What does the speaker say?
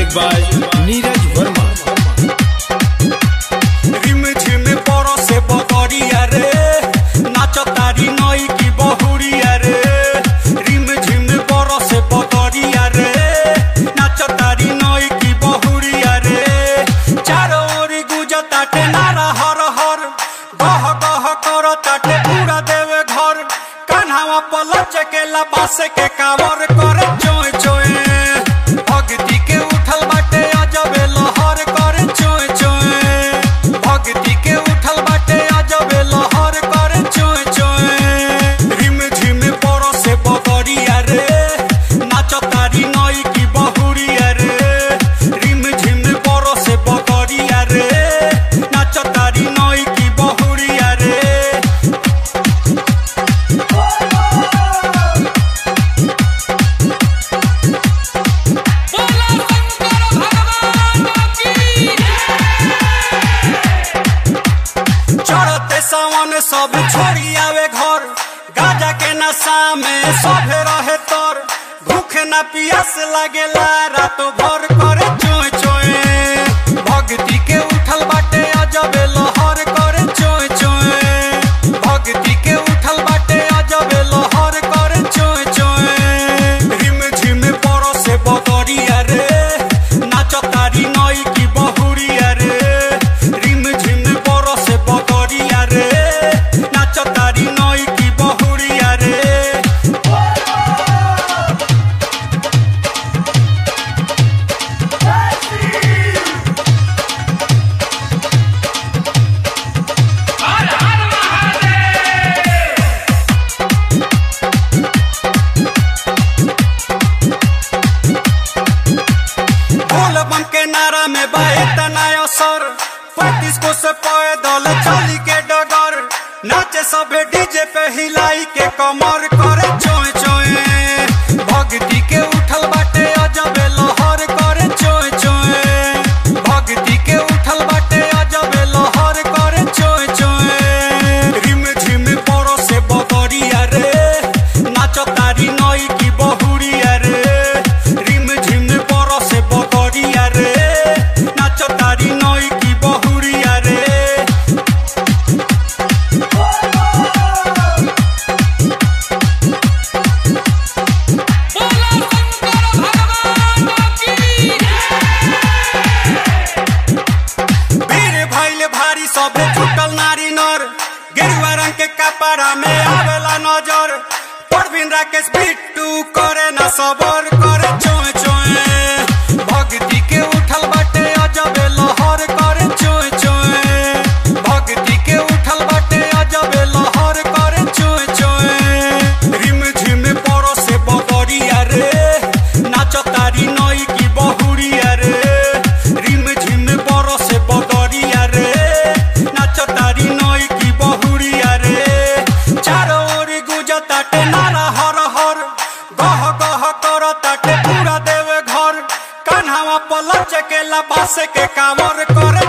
Music by Neeraj Verma. रिम झिम परो से बदरिया रे नाच तारी नई की बहुरिया रे। रिम झिम परो से बदरिया रे नाच तारी नई की बहुरिया रे। चारों ओर गुजताटे नारा हर हर गह गह कर ताटे पूरा देवे घर। कान्हावा पलच के लबास के कावर करे चोय चोय। भक्ति के उठल बाटे अजबे लहर करे चोय चोय। भक्ति के उठल बाटे अजबे लहर करे चोय चोय। रिम झिम परो से बदरिया रे नाच तारी नई की बहुरिया रे। रिम झिम परो से बदरिया रे नाच तारी नई की बहुरिया रे। चढ़ते सावन सब छोड़ी आवे घर। गाजा के नशा में सब रहे तर। भूखे ना पियास लागेला रात भर करे चोय चोय। भक्ति के उठल बाटे अजबे लहर करे चोय चोय। भक्ति के उठल बाटे अजबे लहर करे चोय चोय। रिम झिम परो से बदरिया रे नाच तारी नई की बहुरिया रे। रिम झिम परो से बदरिया रे नाच तारी नई की बहुरिया रे। बोल बम के नारा में बाए तनाय असर। 35 को से पैदल चली के डगर। नाचे सबे डीजे पे हिलाई के कमर करे चोय चोय। भक्ति के उठल बाटे अजबे लहर करे चोय चोय। भक्ति के उठल बाटे अजबे लहर करे चोय चोय। रिम झिम परो से बदरिया रे नाच तारी नई की बहुरिया रे। रिम झिम परो से बदरिया रे नाच तारी नई की बहुरिया रे। वीर भइल भारी सबे छुटल नारी नर। गेरुआ रंग के कपड़ा में आवेला नजर। परवीन राकेश बिट्टू करे ना सबर करे चोय चोय। भक्ति के उठल बाटे अजबे लहर करे चोय चोय। भक्ति के उठल बाटे अजबे लहर करे चोय चोय। रिम झिम परो से बदरिया रे नाच तारी नई की बहुरिया रे। रिम झिम परो से बदरिया रे नाच तारी नई की बहुरिया रे। चारों ओर गुजताटे नारा हर हर गह गह कर ताटे पूरा देवे घर। कान्हावा पलच के लबास के कावर करे